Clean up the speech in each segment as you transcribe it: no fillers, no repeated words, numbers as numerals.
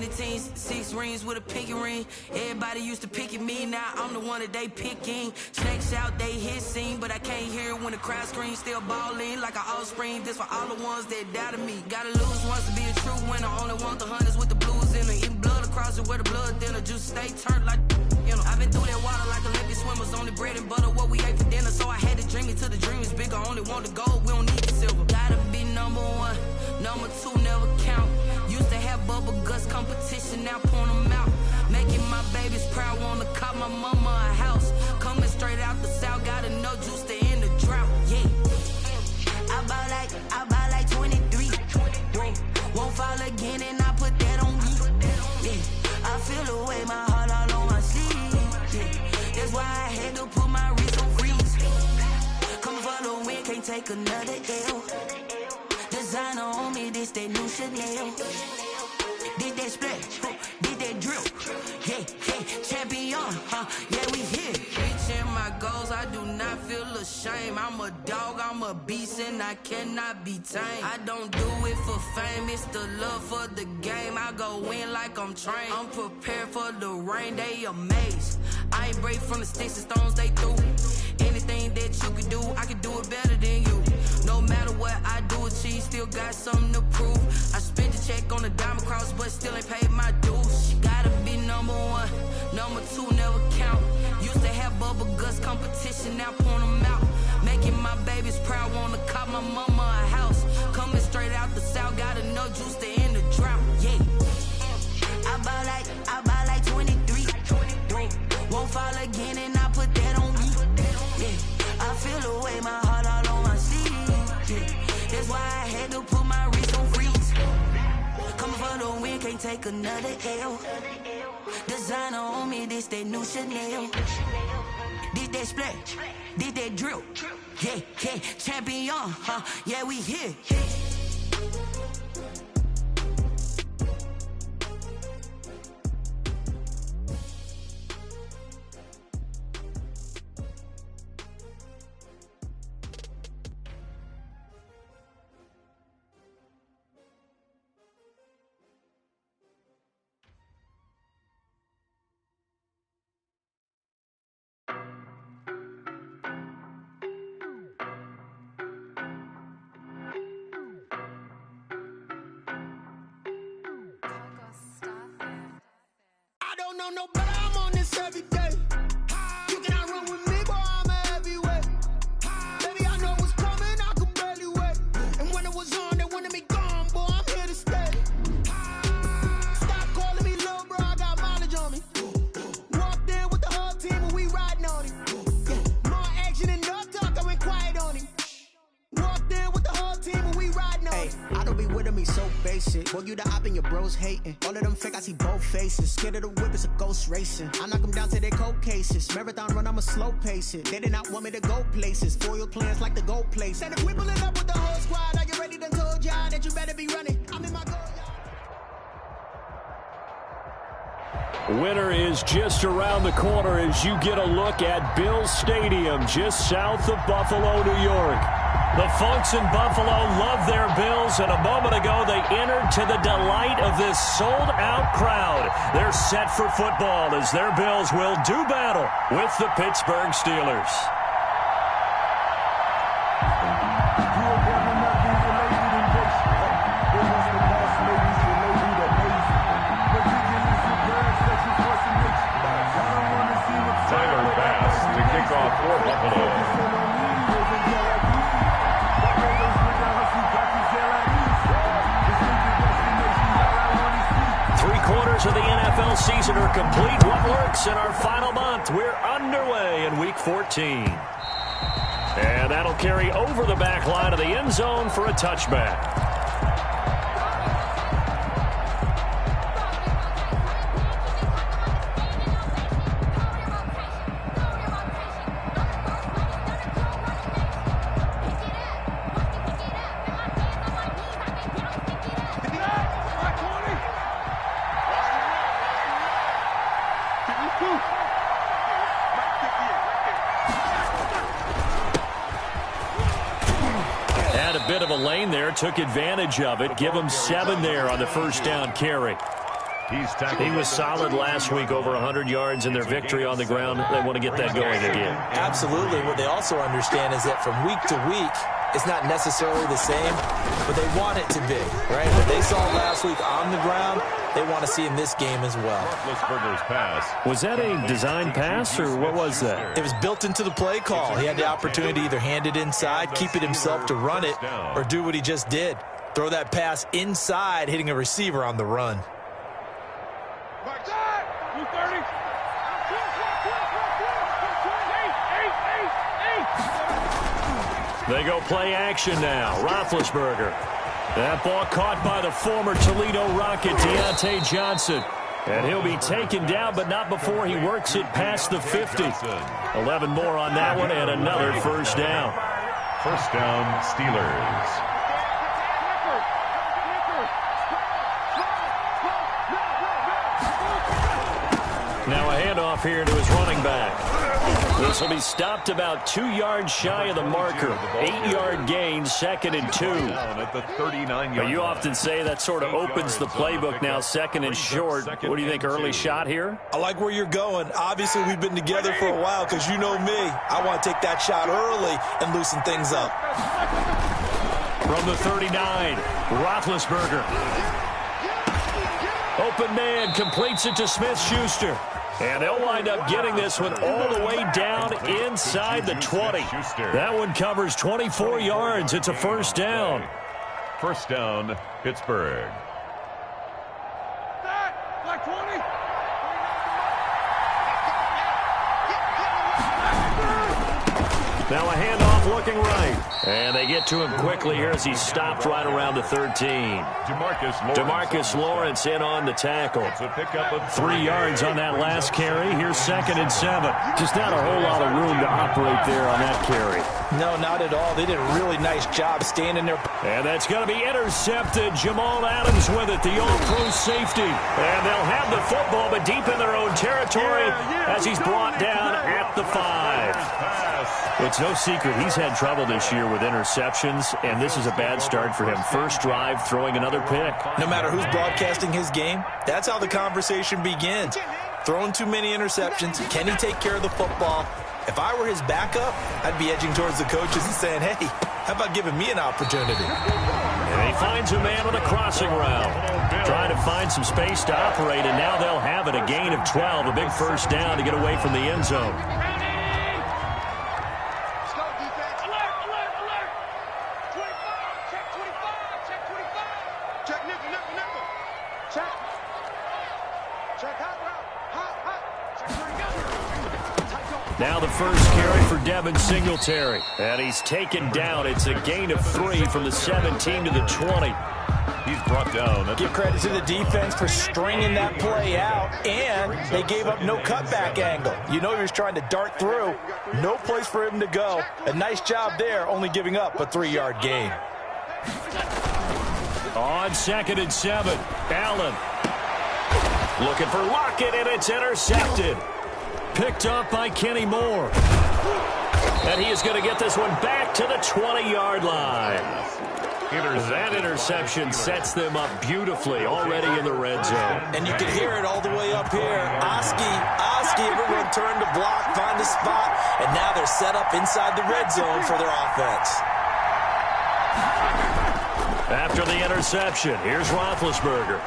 many teams, 6 rings with a pinky ring. Everybody used to pick at me, now I'm the one that they picking. Snakes out, they hissing, but I can't hear it when the crowd screams. Still balling like an offspring. This for all the ones that doubted me. Gotta lose once to be a true winner. Only want the hunters with the blues in it. Eating blood across it where the blood thinner. Juice stay turned like, you know. I've been through that water like Olympic swimmers. Only bread and butter what we ate for dinner. So I had to dream it till the dream is bigger. Only want the gold, we don't need the silver. Gotta be number 1, number 2 never count. Used to have bubble guts competition, now point them out. Making my babies proud, wanna cop my mama a house. Coming straight out the south, gotta know juice to end the drought. Yeah, I buy like 23. Whoa. Won't fall again and I put that on me. Yeah, I feel the way, my heart all on my sleeve. Yeah, that's why I had to put my wrist on freeze. Coming for the win, can't take another L. Designer on me, this that new Chanel. Did that splash, did that drill. Yeah, champion, yeah, we here. Reaching my goals, I do not feel ashamed. I'm a dog, I'm a beast, and I cannot be tamed. I don't do it for fame, it's the love for the game. I go in like I'm trained. I'm prepared for the rain, they amazed. I ain't break from the sticks and stones they threw. Anything that you could do, I could do it better than you. No matter what I do, achieve, still got something to prove. I spent the check on the diamond cross, but still ain't paid my dues. Gotta be number 1, number 2 never count. Used to have bubble guts competition, now point them out. Making my babies proud, wanna cop my mama a house. Coming straight out the south, gotta know juice to end the drought. Yeah, I buy like 23. Won't fall again and I put that on me. Yeah, I feel the way, my heart all on my sleeve. Yeah, that's why I had to put my wrist on freeze. Coming for the win, can't take another L. Designer on me, this that new Chanel. Did that splash, did that drill. Yeah, champion, yeah, we here. No, but I'm on this every day. You cannot run with me, boy, I'm a heavyweight. Baby, I know what's coming, I could barely wait. And when it was on, they wanted me gone, boy, I'm here to stay. Stop calling me little bro, I got mileage on me. Walked in with the whole team and we riding on him. Yeah, more action and no talk, I went quiet on him. Walked in with the whole team and we riding on him. I don't be with him, he's so basic. Boy, you the op and your bros hating. All of them fake, I see both faces. Scared of the whip, it's a ghost racing. I knock them down to their cold cases. Marathon run, I'ma slow pace it. They did not want me to go places. Foil plans like the gold place. And if we pulling up with the whole squad, are you ready? Done told y'all that you better be running. I'm in my goal, y'all. Winter is just around the corner as you get a look at Bills Stadium, just south of Buffalo, New York. The folks in Buffalo love their Bills, and a moment ago they entered to the delight of this sold-out crowd. They're set for football as their Bills will do battle with the Pittsburgh Steelers. Tyler Bass to kick off for Buffalo. Three-quarters of the NFL season are complete. What works in our final month? We're underway in Week 14. And that'll carry over the back line of the end zone for a touchback. Bit of a lane there, took advantage of it. Give him 7 there on the first down carry. He was solid last week, over 100 yards in their victory on the ground. They want to get that going again. Absolutely. What they also understand is that from week to week, it's not necessarily the same, but they want it to be, right? What they saw last week on the ground, they want to see in this game as well. Roethlisberger's pass. Was that a design pass, or what was that? It was built into the play call. He had the opportunity to either hand it inside, keep it himself to run it, or do what he just did. Throw that pass inside, hitting a receiver on the run. They go play action now. Roethlisberger. That ball caught by the former Toledo Rocket, Deontay Johnson. And he'll be taken down, but not before he works it past the 50. 11 more on that one, and another first down. First down, Steelers. Now a handoff here to his running back. This will be stopped about 2 yards shy of the marker. 8-yard gain, 2nd and 2. At the 39-yard But you often say that sort of opens the playbook now, 2nd and short. What do you think, early shot here? I like where you're going. Obviously, we've been together for a while because you know me. I want to take that shot early and loosen things up. From the 39, Roethlisberger. Open man, completes it to Smith-Schuster. And they'll wind up getting this one all the way down inside the 20. That one covers 24 yards. It's a first down. First down, Pittsburgh. Now a handoff looking right. And they get to him quickly here as he's stopped right around the 13. DeMarcus Lawrence in on the tackle. 3 yards on that last carry. Here's 2nd and 7. Just not a whole lot of room to operate there on that carry. No, not at all. They did a really nice job staying in there. And that's going to be intercepted. Jamal Adams with it, the all-pro safety. And they'll have the football, but deep in their own territory as he's brought down at the 5. It's no secret he's had trouble this year with interceptions, and this is a bad start for him. First drive, throwing another pick. No matter who's broadcasting his game, that's how the conversation begins. Throwing too many interceptions. Can he take care of the football? If I were his backup, I'd be edging towards the coaches and saying, hey, how about giving me an opportunity? And he finds a man on a crossing route. Trying to find some space to operate, and now they'll have it. A gain of 12, a big first down to get away from the end zone. Now the first carry for Devin Singletary. And he's taken down. It's a gain of 3 from the 17 to the 20. He's brought down. Give credit to the defense for stringing that play out, and they gave up no cutback angle. You know he was trying to dart through. No place for him to go. A nice job there, only giving up a 3-yard gain. On 2nd and 7, Allen. Looking for Lockett, and it's intercepted. Picked up by Kenny Moore. And he is going to get this one back to the 20-yard line. That interception sets them up beautifully already in the red zone. And you can hear it all the way up here. Oski, everyone turned to block, find a spot, and now they're set up inside the red zone for their offense. After the interception, here's Roethlisberger.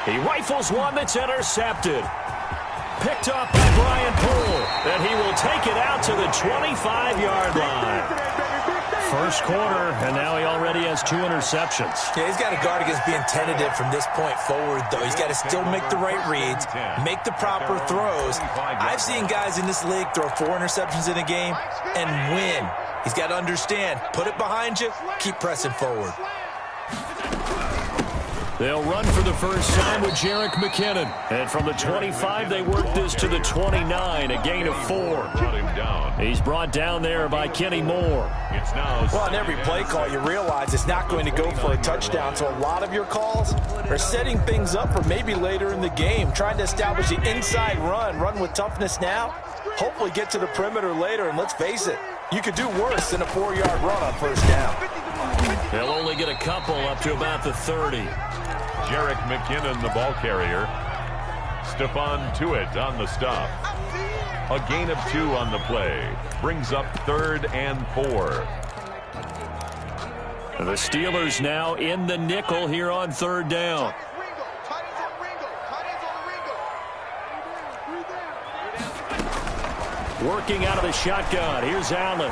He rifles one that's intercepted. Picked up by Brian Poole, and he will take it out to the 25-yard line. First quarter, and now he already has 2 interceptions. Yeah, he's got to guard against being tentative from this point forward, though. He's got to still make the right reads, make the proper throws. I've seen guys in this league throw 4 interceptions in a game and win. He's got to understand, put it behind you, keep pressing forward. They'll run for the first time with Jerick McKinnon. And from the 25, they work this to the 29, a gain of 4. He's brought down there by Kenny Moore. Well, on every play call, you realize it's not going to go for a touchdown. So a lot of your calls are setting things up for maybe later in the game, trying to establish the inside run with toughness now, hopefully get to the perimeter later. And let's face it, you could do worse than a 4-yard run on first down. They'll only get a couple up to about the 30. Jerick McKinnon, the ball carrier. Stephon Tuitt on the stop. A gain of 2 on the play. Brings up 3rd and 4. The Steelers now in the nickel here on 3rd down. Working out of the shotgun. Here's Allen.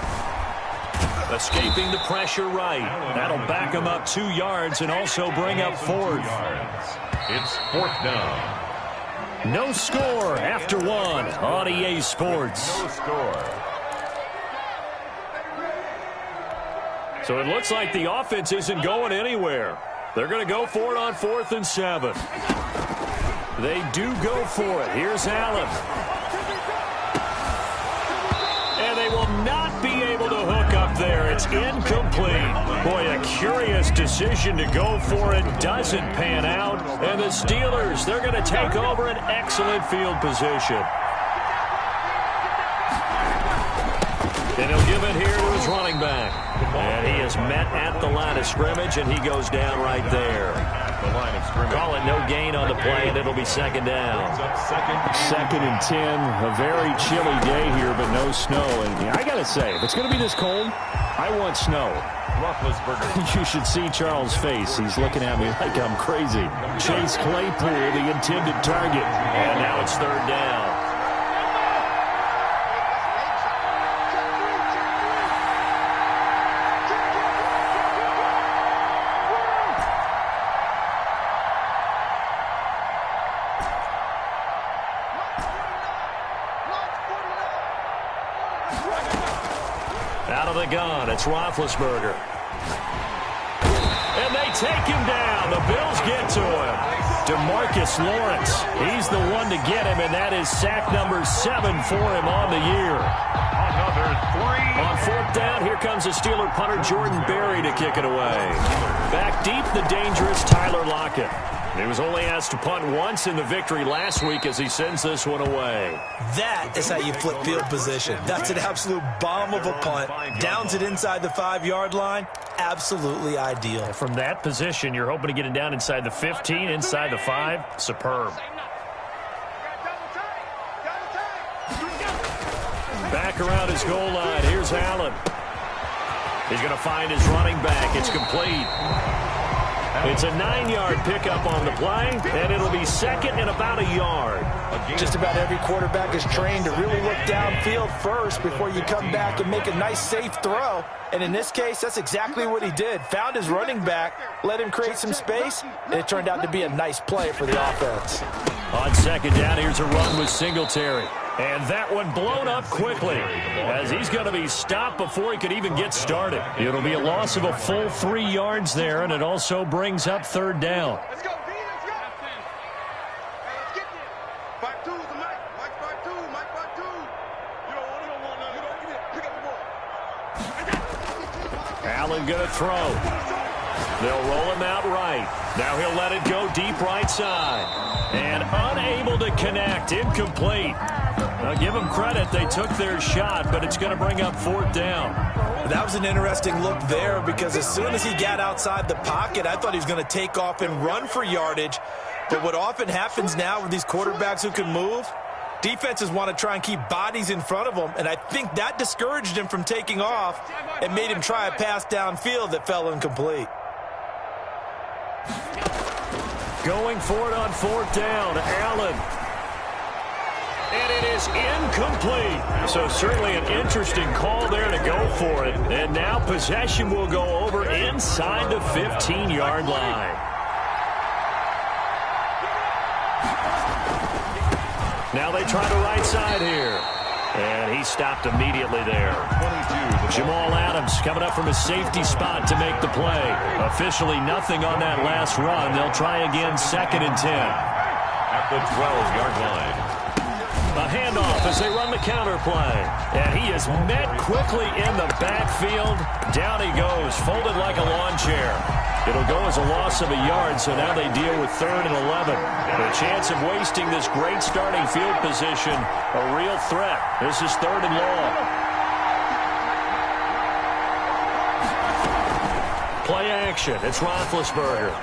Escaping the pressure right. That'll back him up 2 yards and also bring up 4th. It's 4th down. No score after 1 on EA Sports. No score. So it looks like the offense isn't going anywhere. They're going to go for it on 4th and 7. They do go for it. Here's Allen. And they will not be able to hook up there. It's incomplete. Boy, a curious decision to go for it. Doesn't pan out. And the Steelers, they're going to take over an excellent field position. And he'll give it here to his running back. And he is met at the line of scrimmage, and he goes down right there. Call it no gain on the play, and it'll be 2nd down. 2nd and 10. A very chilly day here, but no snow. And I got to say, if it's going to be this cold, I want snow. You should see Charles' face. He's looking at me like I'm crazy. Chase Claypool, the intended target. And now it's 3rd down. Out of the gun, it's Roethlisberger. And they take him down. The Bills get to him. DeMarcus Lawrence, he's the one to get him, and that is sack number 7 for him on the year. Another 3. On 4th down, here comes the Steeler punter Jordan Berry to kick it away. Back deep, the dangerous Tyler Lockett. He was only asked to punt once in the victory last week as he sends this one away. That is how you flip field position. That's an absolute bomb of a punt. Downs it inside the 5-yard line. Absolutely ideal. From that position, you're hoping to get it down inside the 15, inside the 5. Superb. Back around his goal line. Here's Allen. He's going to find his running back. It's complete. It's a 9-yard pickup on the play, and it'll be 2nd and about a yard. Just about every quarterback is trained to really look downfield first before you come back and make a nice, safe throw. And in this case, that's exactly what he did. Found his running back, let him create some space, and it turned out to be a nice play for the offense. On 2nd down, here's a run with Singletary. And that one blown up quickly as he's going to be stopped before he could even get started. It'll be a loss of a full 3 yards there, and it also brings up 3rd down. Let's go, D. Let's go. Let's get there. 5-2 is the Mike. Mike 5-2. Mike 5-2. You don't want none. You don't get it. Pick up the ball. Allen going to throw. They'll roll him out right. Now he'll let it go deep right side. And unable to connect. Incomplete. Now give them credit. They took their shot, but it's going to bring up 4th down. That was an interesting look there because as soon as he got outside the pocket, I thought he was going to take off and run for yardage. But what often happens now with these quarterbacks who can move, defenses want to try and keep bodies in front of them, and I think that discouraged him from taking off and made him try a pass downfield that fell incomplete. Going for it on 4th down, Allen. And it is incomplete. So certainly an interesting call there to go for it. And now possession will go over inside the 15-yard line. Now they try the right side here. And he stopped immediately there. Jamal Adams coming up from his safety spot to make the play. Officially nothing on that last run. They'll try again 2nd and 10. At the 12-yard line. A handoff as they run the counter play. And he is met quickly in the backfield. Down he goes, folded like a lawn chair. It'll go as a loss of a yard, so now they deal with 3rd and 11. The chance of wasting this great starting field position, a real threat. This is 3rd and long. Play action. It's Roethlisberger.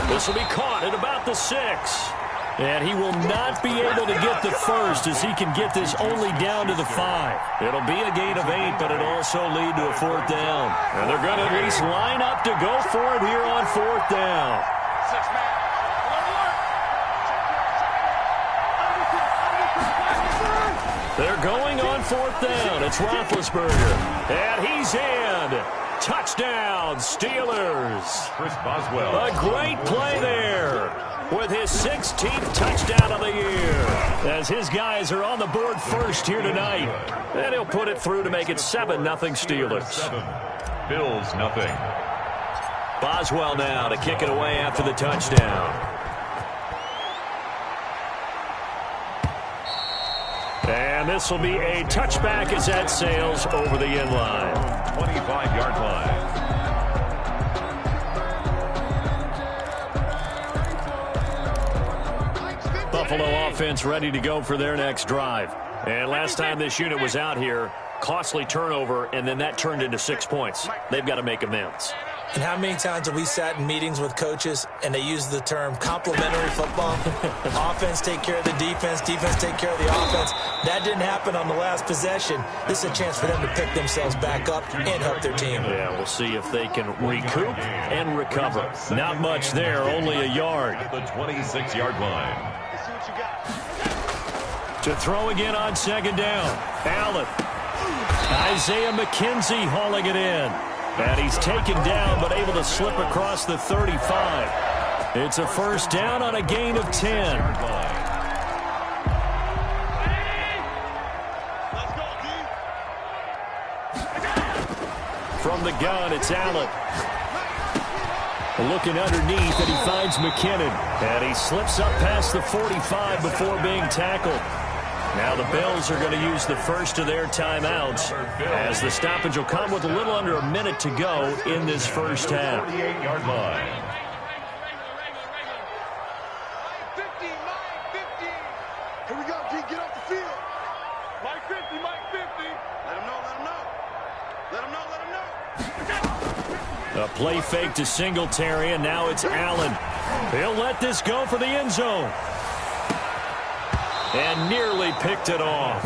This will be caught at about the 6. And he will not be able to get the first as he can get this only down to the 5. It'll be a gain of 8, but it'll also lead to a 4th down. And they're going to at least line up to go for it here on 4th down. They're going on 4th down. It's Roethlisberger. And he's in. Touchdown, Steelers. Chris Boswell. A great play there with his 16th touchdown of the year. As his guys are on the board first here tonight. And he'll put it through to make it 7-0 Steelers. 7. Bills, nothing. Boswell now to kick it away after the touchdown. And this will be a touchback as that sails over the end line. 25-yard line. Buffalo offense ready to go for their next drive. And last time this unit was out here, costly turnover, and then that turned into 6 points. They've got to make amends. And how many times have we sat in meetings with coaches and they use the term complementary football? Offense take care of the defense, defense take care of the offense. That didn't happen on the last possession. This is a chance for them to pick themselves back up and help their team. Yeah, we'll see if they can recoup and recover. Not much there, only a yard. The 26-yard line. To throw again on 2nd down. Allen. Isaiah McKenzie hauling it in. And he's taken down but able to slip across the 35. It's a 1st down on a gain of 10. From the gun, it's Allen. Looking underneath, and he finds McKinnon. And he slips up past the 45 before being tackled. Now the Bills are going to use the first of their timeouts as the stoppage will come with a little under a minute to go in this first half. 48-yard line. 50, Mike 50. Here we go, G, get off the field. Mike 50, Mike 50. Let him know, let him know. Let him know, let him know. A play fake to Singletary, and now it's Allen. He'll let this go for the end zone. And nearly picked it off.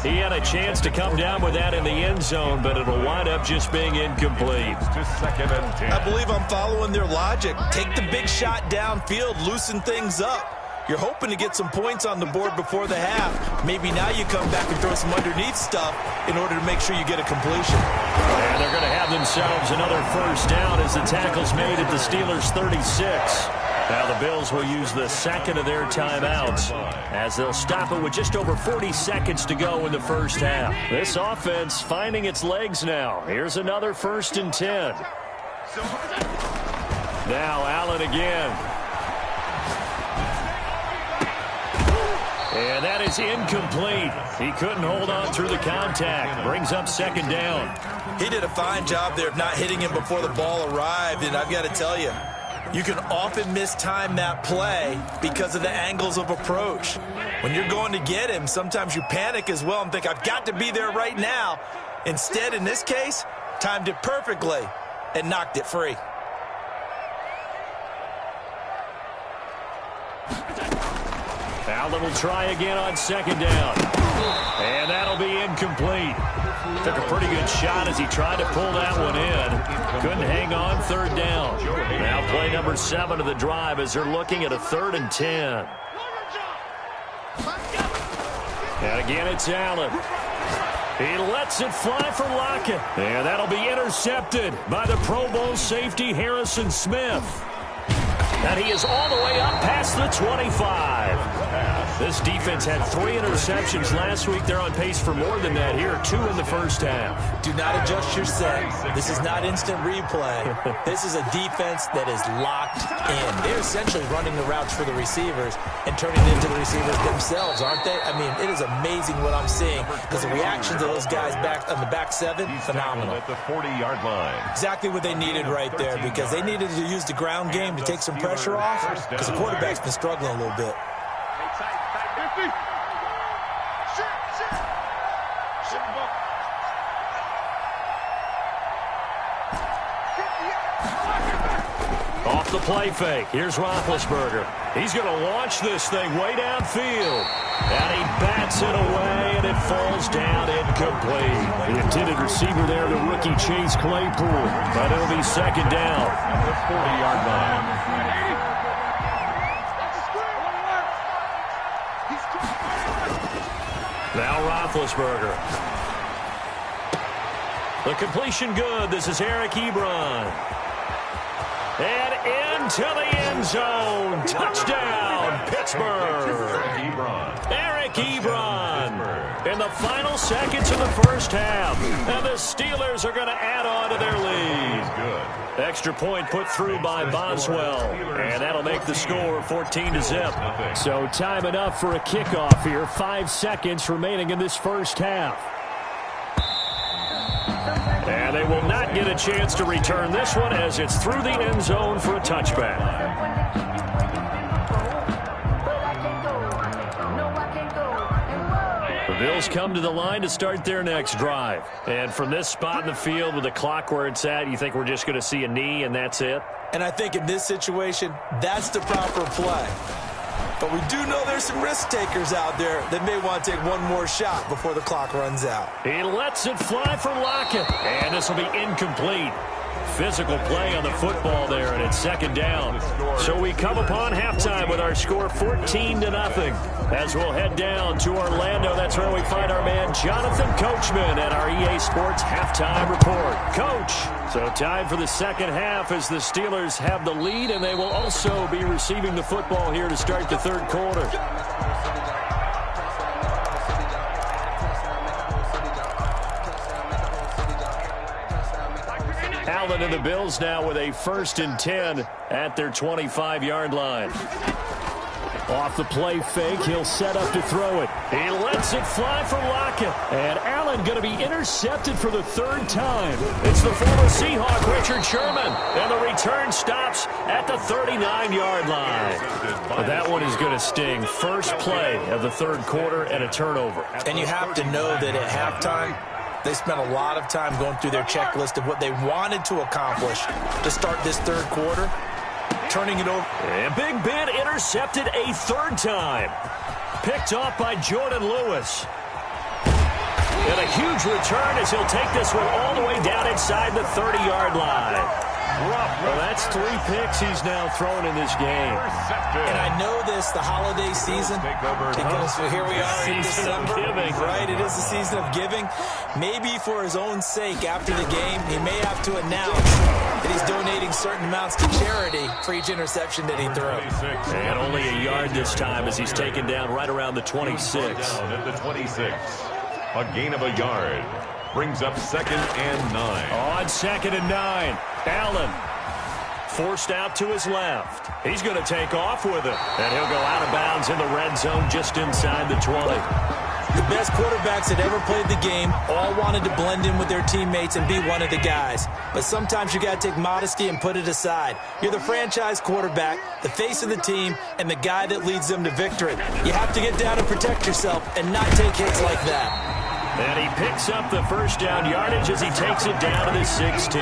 He had a chance to come down with that in the end zone, but it'll wind up just being incomplete. To 2nd and 10. I believe I'm following their logic. Take the big shot downfield, loosen things up. You're hoping to get some points on the board before the half. Maybe now you come back and throw some underneath stuff in order to make sure you get a completion. And they're going to have themselves another 1st down as the tackle's made at the Steelers' 36. Now the Bills will use the 2nd of their timeouts as they'll stop it with just over 40 seconds to go in the first half. This offense finding its legs now. Here's another 1st and 10. Now Allen again. And that is incomplete. He couldn't hold on through the contact. Brings up 2nd down. He did a fine job there of not hitting him before the ball arrived, and I've got to tell you, you can often mistime that play because of the angles of approach. When you're going to get him, sometimes you panic as well and think, I've got to be there right now. Instead, in this case, timed it perfectly and knocked it free. Allen will try again on 2nd down. And that'll be incomplete. Took a pretty good shot as he tried to pull that one in. Couldn't hang on 3rd down. Now play number 7 of the drive as they're looking at a 3rd and 10. And again, it's Allen. He lets it fly for Lockett. And that'll be intercepted by the Pro Bowl safety Harrison Smith. And he is all the way up past the 25. This defense had 3 interceptions last week. They're on pace for more than that here. 2 in the first half. Do not adjust your set. This is not instant replay. This is a defense that is locked in. They're essentially running the routes for the receivers and turning it into the receivers themselves, aren't they? I mean, it is amazing what I'm seeing because the reactions of those guys back on the back 7, phenomenal. At the 40-yard line. Exactly what they needed right there because they needed to use the ground game to take some pressure off because the quarterback's been struggling a little bit. Off the play fake. Here's Roethlisberger. He's going to launch this thing way downfield. And he bats it away, and it falls down incomplete. The intended receiver there, the rookie Chase Claypool. But it'll be second down. At the 40-yard line. Now Roethlisberger. The completion good. This is Eric Ebron. And into the end zone. Touchdown, Pittsburgh. Eric Ebron in the final seconds of the first half. And the Steelers are going to add on to their lead. Extra point put through by Boswell. And that'll make the score 14-0. So time enough for a kickoff here. 5 seconds remaining in this first half. And they will not get a chance to return this one as it's through the end zone for a touchback. The Bills come to the line to start their next drive. And from this spot in the field with the clock where it's at, you think we're just going to see a knee and that's it? And I think in this situation, that's the proper play. But we do know there's some risk takers out there that may want to take one more shot before the clock runs out. He lets it fly for Lockett. And this will be incomplete. Physical play on the football there, and it's second down. So we come upon halftime with our score 14-0. As we'll head down to Orlando, that's where we find our man Jonathan Coachman at our EA Sports Halftime Report. Coach, so time for the second half as the Steelers have the lead, and they will also be receiving the football here to start the third quarter. Allen and the Bills now with a 1st and 10 at their 25-yard line. Off the play fake, he'll set up to throw it. He lets it fly for Lockett. And Allen going to be intercepted for the 3rd time. It's the former Seahawk, Richard Sherman. And the return stops at the 39-yard line. But that one is going to sting. First play of the 3rd quarter and a turnover. And you have to know that at halftime, they spent a lot of time going through their checklist of what they wanted to accomplish to start this 3rd quarter. Turning it over. And Big Ben intercepted a 3rd time. Picked off by Jordan Lewis. And a huge return as he'll take this one all the way down inside the 30-yard line. Well, that's 3 picks he's now thrown in this game. And I know this, the holiday season, because here we are in December. Right, it is the season of giving. Maybe for his own sake, after the game, he may have to announce that he's donating certain amounts to charity for each interception that he throws. And only a yard this time as he's taken down right around the 26. Down at the 26. A gain of a yard. Brings up 2nd and 9. On 2nd and 9. Allen forced out to his left. He's going to take off with it. And he'll go out of bounds in the red zone just inside the 20. The best quarterbacks that ever played the game all wanted to blend in with their teammates and be one of the guys. But sometimes you got to take modesty and put it aside. You're the franchise quarterback, the face of the team, and the guy that leads them to victory. You have to get down and protect yourself and not take hits like that. And he picks up the first down yardage as he takes it down to the 16.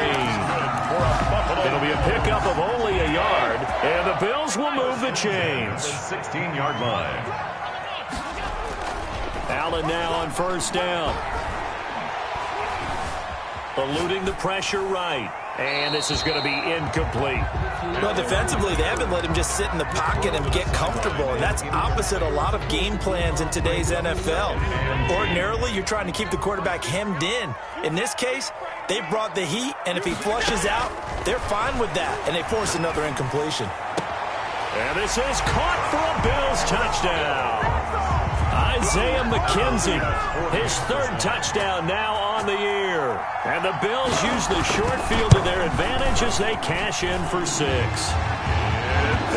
It'll be a pickup of only a yard, and the Bills will move the chains. 16-yard line. Allen now on 1st down. Eluding the pressure right. And this is going to be incomplete. Well, defensively, they haven't let him just sit in the pocket and get comfortable, and that's opposite a lot of game plans in today's NFL. Ordinarily, you're trying to keep the quarterback hemmed in. In this case, they brought the heat, and if he flushes out, they're fine with that, and they force another incompletion. And this is caught for a Bills touchdown. Isaiah McKenzie, his 3rd touchdown now on the year. And the Bills use the short field to their advantage as they cash in for 6.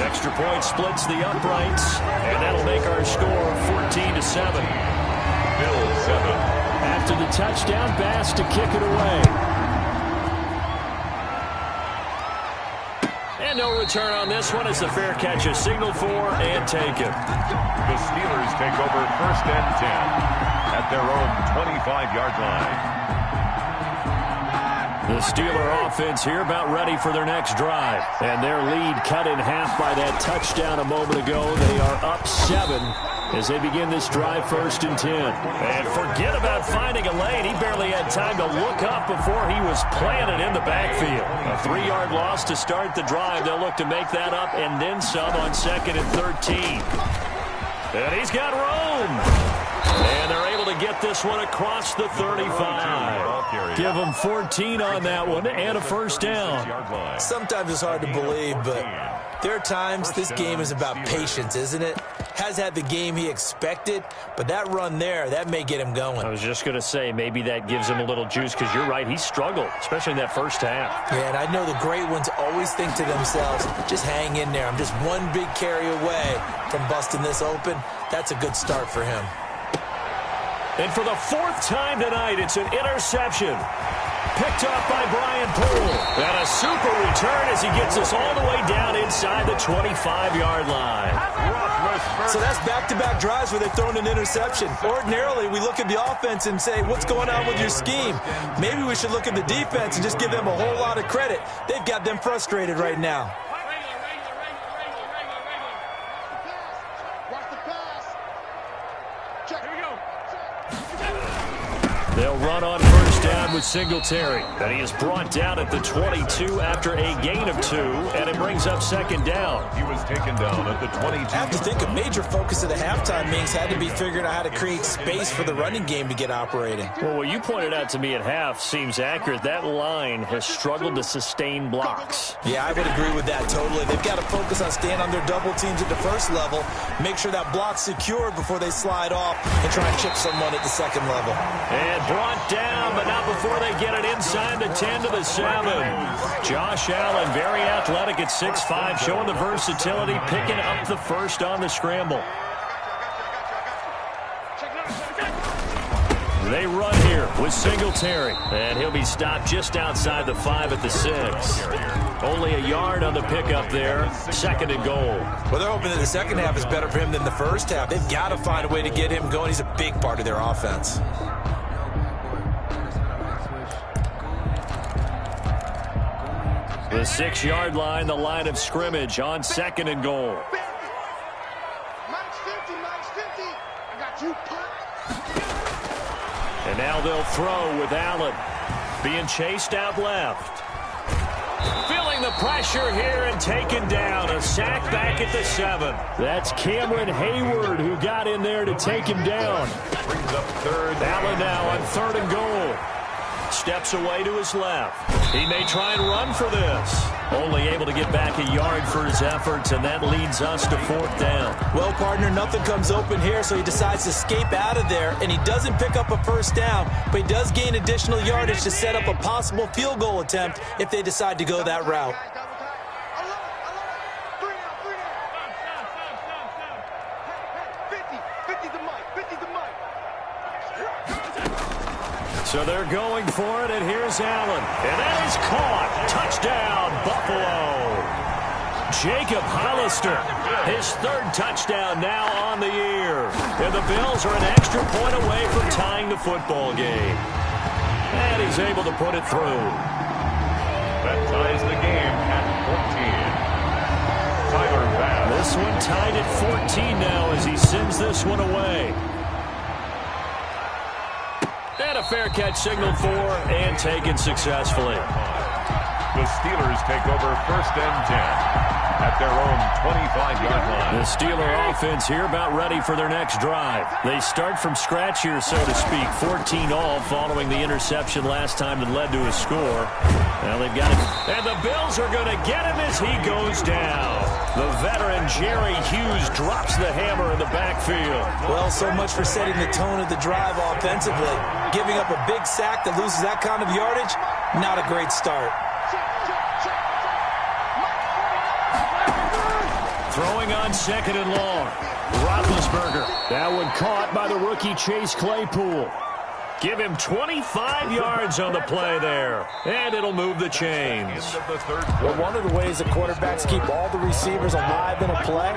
Extra point splits the uprights, and that'll make our score 14-7. Bills 7. After the touchdown, Bass to kick it away. And no return on this one as the fair catch is signaled for and taken. The Steelers take over 1st and 10 at their own 25-yard line. The Steeler offense here about ready for their next drive. And their lead cut in half by that touchdown a moment ago. They are up 7 as they begin this drive 1st and 10. And forget about finding a lane. He barely had time to look up before he was planted in the backfield. A 3-yard loss to start the drive. They'll look to make that up and then some on 2nd and 13. And he's got room. And they're able to get this one across the 35. Give them 14 on that one and a first down. Sometimes it's hard to believe, but there are times this game is about patience, isn't it? Has had the game he expected, but that run there, that may get him going. I was just going to say, maybe that gives him a little juice, because you're right, he struggled, especially in that first half. Yeah, and I know the great ones always think to themselves, just hang in there. I'm just one big carry away from busting this open. That's a good start for him. And for the 4th time tonight, it's an interception. Picked up by Brian Poole. And a super return as he gets us all the way down inside the 25-yard line. So that's back-to-back drives where they've thrown an interception. Ordinarily, we look at the offense and say, what's going on with your scheme? Maybe we should look at the defense and just give them a whole lot of credit. They've got them frustrated right now. They'll run on first down with Singletary. And he is brought down at the 22 after a gain of 2, and it brings up 2nd down. He was taken down at the 22. I have to think a major focus of the halftime meetings had to be figuring out how to create space for the running game to get operating. Well, what you pointed out to me at half seems accurate. That line has struggled to sustain blocks. Yeah, I would agree with that totally. They've got to focus on staying on their double teams at the first level, make sure that block's secured before they slide off and try and chip someone at the second level. And brought down, but not before they get it inside the 10 to the 7. Josh Allen, very athletic at 6'5", showing the versatility, picking up the first on the scramble. They run here with Singletary, and he'll be stopped just outside the 5 at the 6. Only a yard on the pickup there, 2nd and goal. Well, they're hoping that the second half is better for him than the first half. They've got to find a way to get him going. He's a big part of their offense. The 6-yard line, the line of scrimmage on 2nd and goal. And now they'll throw with Allen. Being chased out left. Feeling the pressure here and taken down. A sack back at the 7. That's Cameron Hayward who got in there to take him down. Brings up 3rd. Allen now on 3rd and goal. Steps away to his left. He may try and run for this. Only able to get back a yard for his efforts, and that leads us to 4th down. Well, partner, nothing comes open here, so he decides to escape out of there, and he doesn't pick up a first down, but he does gain additional yardage to set up a possible field goal attempt if they decide to go that route. So they're going for it, and here's Allen. And that is caught. Touchdown, Buffalo. Jacob Hollister, his 3rd touchdown now on the year. And the Bills are an extra point away from tying the football game. And he's able to put it through. That ties the game at 14. Tyler Bass. This one tied at 14 now as he sends this one away. And a fair catch signaled for and taken successfully. The Steelers take over 1st and 10 at their own 25-yard line. The Steeler offense here about ready for their next drive. They start from scratch here, so to speak. 14 all following the interception last time that led to a score. Now they've got it. And the Bills are going to get him as he goes down. The veteran Jerry Hughes drops the hammer in the backfield. Well, so much for setting the tone of the drive offensively. Giving up a big sack that loses that kind of yardage, not a great start. Throwing on 2nd and long. Roethlisberger. That one caught by the rookie Chase Claypool. Give him 25 yards on the play there. And it'll move the chains. Well, one of the ways the quarterbacks keep all the receivers alive in a play,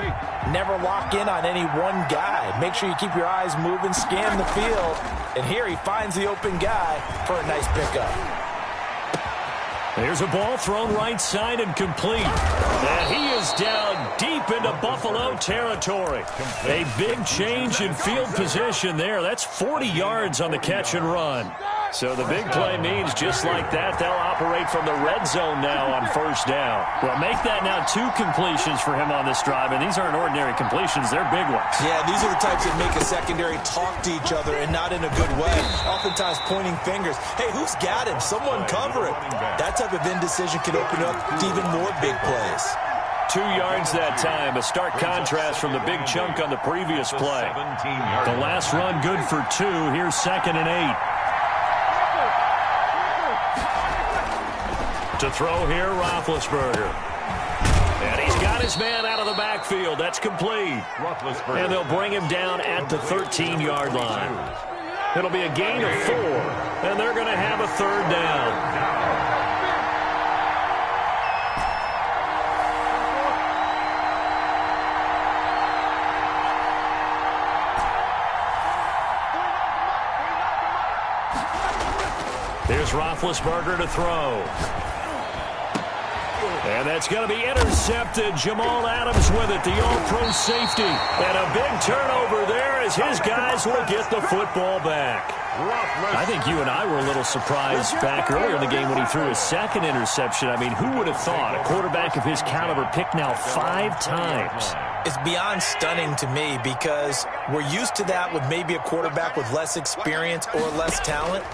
never lock in on any one guy. Make sure you keep your eyes moving, scan the field. And here he finds the open guy for a nice pickup. There's a ball thrown right side and complete. And he is down deep into Buffalo territory. A big change in field position there. That's 40 yards on the catch and run. So the big play means just like that, they'll operate from the red zone now on first down. Well, make that now 2 completions for him on this drive, and these aren't ordinary completions. They're big ones. Yeah, these are the types that make a secondary talk to each other and not in a good way. Oftentimes pointing fingers. Hey, who's got him? Someone cover it. That type of indecision can open up to even more big plays. 2 yards that time, a stark contrast from the big chunk on the previous play. The last run good for 2. Here's 2nd and 8. To throw here, Roethlisberger. And he's got his man out of the backfield. That's complete. And they'll bring him down at the 13-yard line. It'll be a gain of 4, and they're going to have a 3rd down. Here's Roethlisberger to throw. And that's going to be intercepted. Jamal Adams with it, the all-pro safety. And a big turnover there as his guys will get the football back. I think you and I were a little surprised back earlier in the game when he threw his 2nd interception. I mean, who would have thought a quarterback of his caliber picked now 5 times? It's beyond stunning to me because we're used to that with maybe a quarterback with less experience or less talent.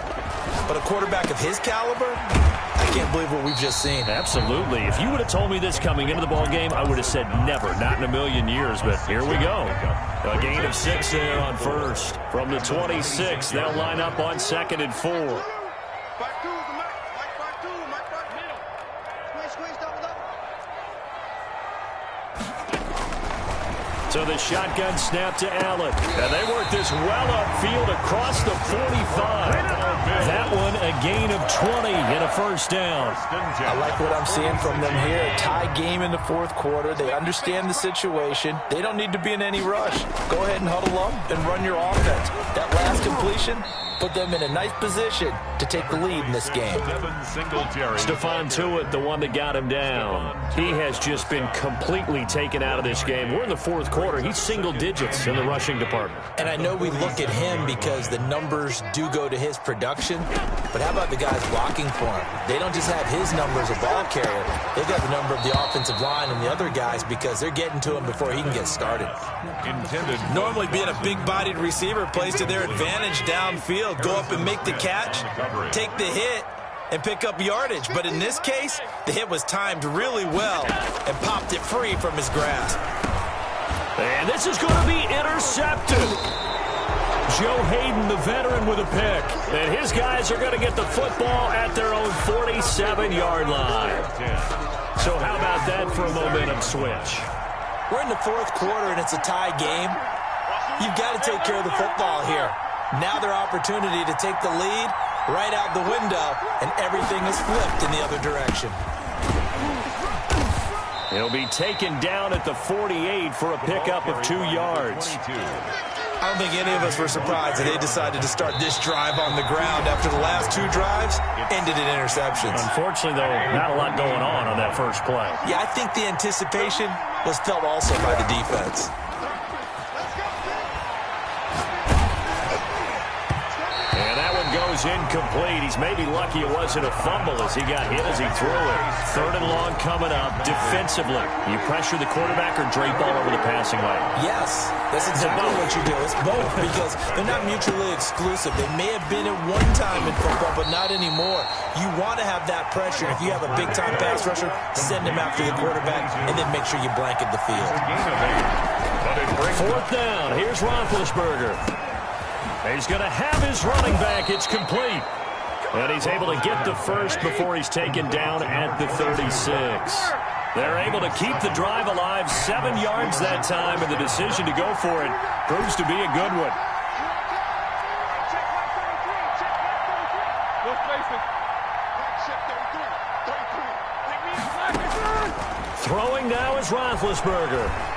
But a quarterback of his caliber, I can't believe what we've just seen. Absolutely. If you would have told me this coming into the ball game, I would have said never, not in a million years. But here we go. A gain of 6 there on first. From the 26, they'll line up on 2nd and 4. So the shotgun snap to Allen. And they work this well upfield across the 45. That one a gain of 20 and a 1st down. I like what I'm seeing from them here. A tie game in the 4th quarter. They understand the situation. They don't need to be in any rush. Go ahead and huddle up and run your offense. That last completion put them in a nice position to take the lead in this game. Stephon Tuitt, the one that got him down. He has just been completely taken out of this game. We're in the 4th quarter. He's single digits in the rushing department. And I know we look at him because the numbers do go to his production, but how about the guys blocking for him? They don't just have his number as a ball carrier. They've got the number of the offensive line and the other guys because they're getting to him before he can get started. Normally being a big-bodied receiver plays to their advantage downfield. Go up and make the catch, take the hit, and pick up yardage. But in this case, the hit was timed really well and popped it free from his grasp. And this is going to be intercepted. Joe Hayden, the veteran, with a pick. And his guys are going to get the football at their own 47-yard line. So how about that for a momentum switch? We're in the 4th quarter, and it's a tie game. You've got to take care of the football here. Now their opportunity to take the lead right out the window, and everything is flipped in the other direction. He'll be taken down at the 48 for a pickup of 2 yards. I don't think any of us were surprised that they decided to start this drive on the ground after the last 2 drives ended in interceptions. Unfortunately, though, not a lot going on that first play. Yeah, I think the anticipation was felt also by the defense. Incomplete. He's maybe lucky it wasn't a fumble as he got hit as he threw it. 3rd and long coming up. Defensively, you pressure the quarterback or drape all over the passing lane? Yes, that's exactly what you do. It's both because they're not mutually exclusive. They may have been at one time in football, but not anymore. You want to have that pressure. If you have a big-time pass rusher, send him after the quarterback and then make sure you blanket the field. 4th down. Here's Roethlisberger. He's going to have his running back. It's complete. And he's able to get the first before he's taken down at the 36. They're able to keep the drive alive. 7 yards that time, and the decision to go for it proves to be a good one. Throwing now is Roethlisberger.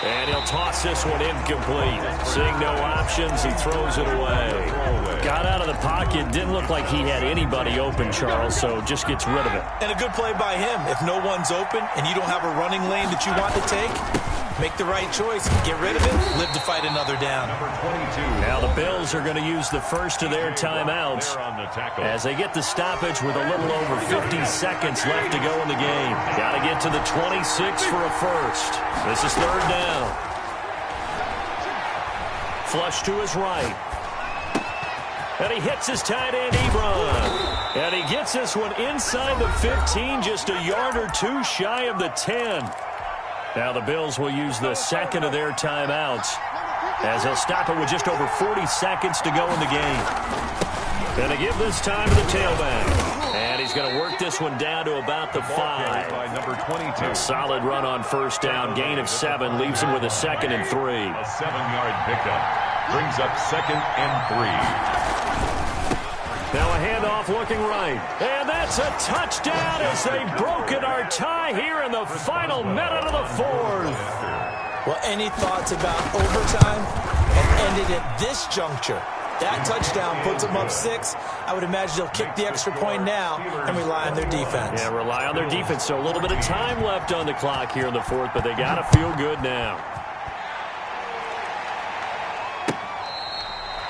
And he'll toss this one incomplete. Seeing no options, he throws it away. Got out of the pocket. Didn't look like he had anybody open, Charles, so just gets rid of it. And a good play by him. If no one's open and you don't have a running lane that you want to take, make the right choice. Get rid of it. Live to fight another down. Number 22. Now the Bills are going to use the first of their timeouts as they get the stoppage with a little over 50 seconds left to go in the game. Got to get to the 26 for a first. This is third down. Flush to his right. And he hits his tight end, Ebron. And he gets this one inside the 15, just a yard or two shy of the 10. Now the Bills will use the second of their timeouts as they'll stop it with just over 40 seconds to go in the game. Going to give this time to the tailback. And he's going to work this one down to about the 5. By number 22. Solid run on first down. Gain of 7 leaves him with a 2nd and 3. A 7-yard pickup. Brings up 2nd and 3. Now a handoff looking right. And that's a touchdown as they've broken our tie here in the final minute of the 4th. Well, any thoughts about overtime and ended at this juncture? That touchdown puts them up 6. I would imagine they'll kick the extra point now and rely on their defense. Yeah, rely on their defense. So a little bit of time left on the clock here in the 4th, but they got to feel good now.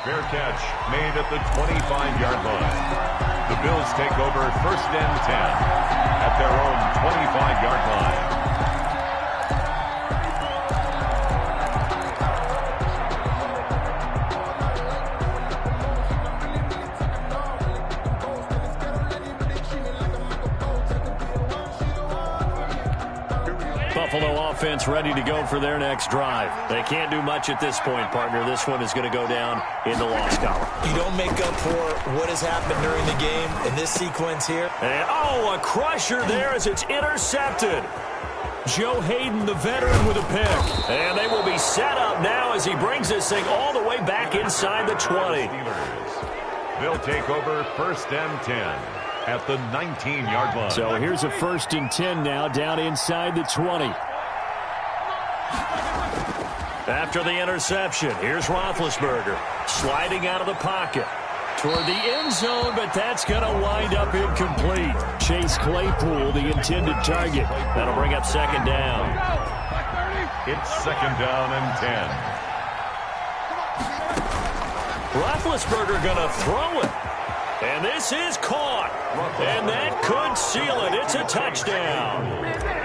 Fair catch made at the 25-yard line. The Bills take over 1st and 10 at their own 25-yard line. Buffalo offense ready to go for their next drive. They can't do much at this point, partner. This one is going to go down in the loss column. You don't make up for what has happened during the game in this sequence here. And, oh, a crusher there as it's intercepted. Joe Hayden, the veteran, with a pick. And they will be set up now as he brings this thing all the way back inside the 20. They'll take over 1st and 10 at the 19-yard line. So here's a 1st and 10 now down inside the 20. After the interception, here's Roethlisberger sliding out of the pocket toward the end zone, but that's going to wind up incomplete. Chase Claypool, the intended target. That'll bring up 2nd down. It's 2nd down and 10. Roethlisberger going to throw it. And this is caught. And that could seal it. It's a touchdown.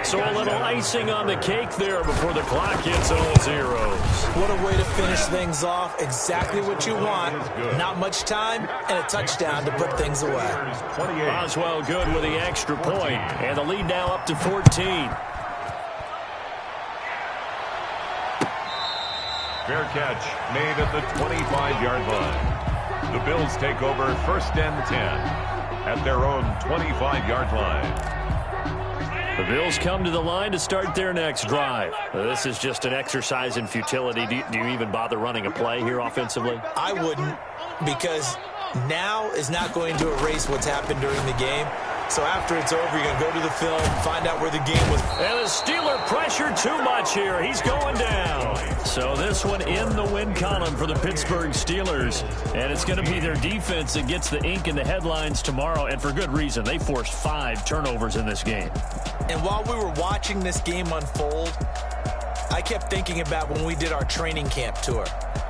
So a little icing on the cake there before the clock hits all zeros. What a way to finish things off. Exactly what you want. Not much time and a touchdown to put things away. Boswell good with the extra point. And the lead now up to 14. Fair catch made at the 25-yard line. The Bills take over 1st and 10 at their own 25-yard line. The Bills come to the line to start their next drive. This is just an exercise in futility. Do you even bother running a play here offensively? I wouldn't, because now is not going to erase what's happened during the game. So after it's over, you're going to go to the film, find out where the game was. And the Steeler pressure too much here. He's going down. So this one in the win column for the Pittsburgh Steelers. And it's going to be their defense that gets the ink in the headlines tomorrow. And for good reason. They forced 5 turnovers in this game. And while we were watching this game unfold, I kept thinking about when we did our training camp tour.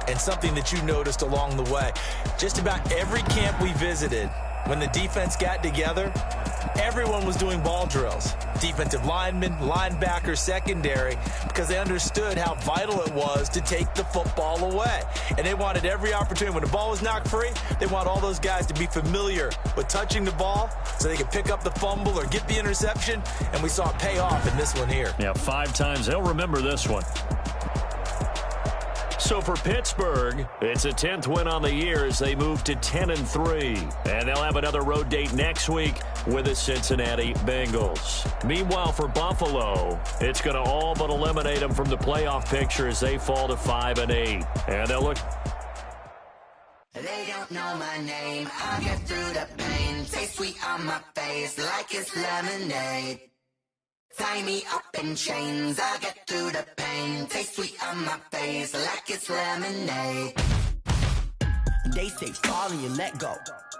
And something that you noticed along the way. Just about every camp we visited, when the defense got together, everyone was doing ball drills. Defensive linemen, linebackers, secondary, because they understood how vital it was to take the football away. And they wanted every opportunity. When the ball was knocked free, they want all those guys to be familiar with touching the ball so they could pick up the fumble or get the interception. And we saw it pay off in this one here. Yeah, 5 times. They'll remember this one. So for Pittsburgh, it's a 10th win on the year as they move to 10-3. And they'll have another road date next week with the Cincinnati Bengals. Meanwhile, for Buffalo, it's going to all but eliminate them from the playoff picture as they fall to 5-8. And they'll look... They don't know my name. I'll get through the pain. Taste sweet on my face like it's lemonade. Tie me up in chains, I'll get through the pain. Taste sweet on my face like it's lemonade. They say fall and you let go,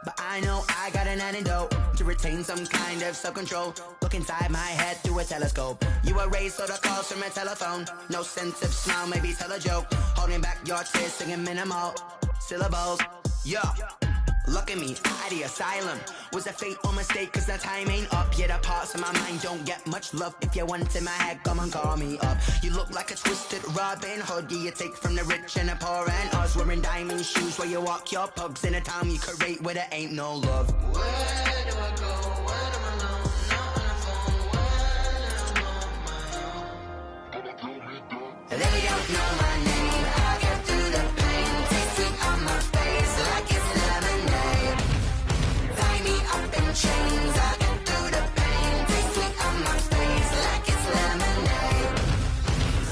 but I know I got an antidote to retain some kind of self-control. Look inside my head through a telescope. You erase all the calls from a telephone. No sense of smile, maybe tell a joke. Holding back your tears, singing minimal syllables. Yeah. Look at me, out the asylum. Was a fate or mistake, cause the time ain't up. Yet the parts of my mind don't get much love. If you want in my head, come and call me up. You look like a twisted Robin Hood. You take from the rich and the poor and us. Wearing diamond shoes where you walk your pugs. In a town you create where there ain't no love. Where do I go when I'm alone? Not on the phone when I'm on my own. They don't know my name, I'll get through the pain. Taste sweet on my face like it's lemonade. Tie me up in chains, I'll get through the pain. Taste sweet on my face like it's lemonade.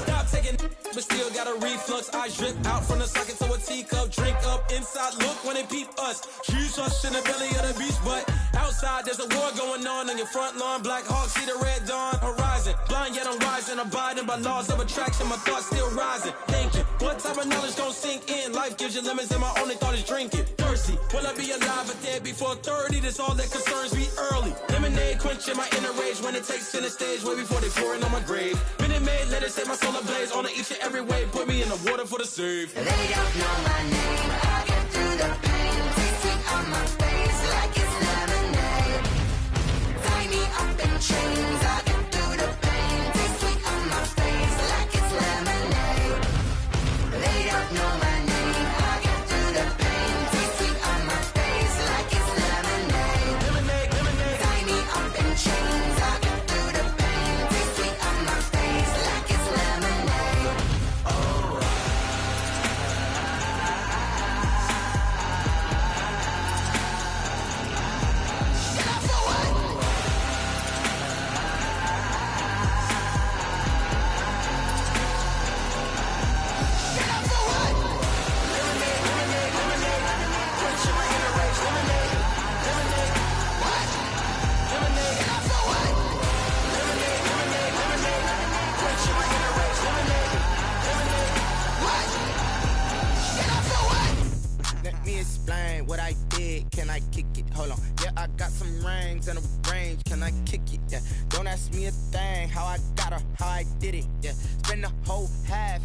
Stop taking, but still got a reflux. I drip out from the socket to a teacup. Drink up inside, look when they peep us. Shoes us in the belly of the beach, but outside there's a war going on your front lawn. Black Hawk, see the red dawn horizon. Blind yet I'm rising, abiding by laws of attraction. My thoughts still rising. Thinking, what type of knowledge gon' sink in? Life gives you lemons and my only thought is drinking. Thirsty, will I be alive or dead before 30? That's all that concerns me early. Lemonade quenching my inner rage when it takes center stage way before they pour it on my grave. Minute Maid, let it set my soul ablaze. On each and every way, put me in the water for the save. They don't know my name, I'll get through the pain. Taste sweet on my face like it's lemonade. Tie me up in chains, I'll get through the pain. Taste sweet on my face like it's lemonade. They don't know my name, I'll get through the pain. Taste sweet on my face like it's lemonade. Tie me up in chains, I'll get through the pain. Taste sweet on my face like it's lemonade. Let me explain what I did. Can I kick it? Hold on. Yeah, I got some rings and a range. Can I kick it? Yeah. Don't ask me a thing. How I got her, how I did it. Yeah. Spend the whole half.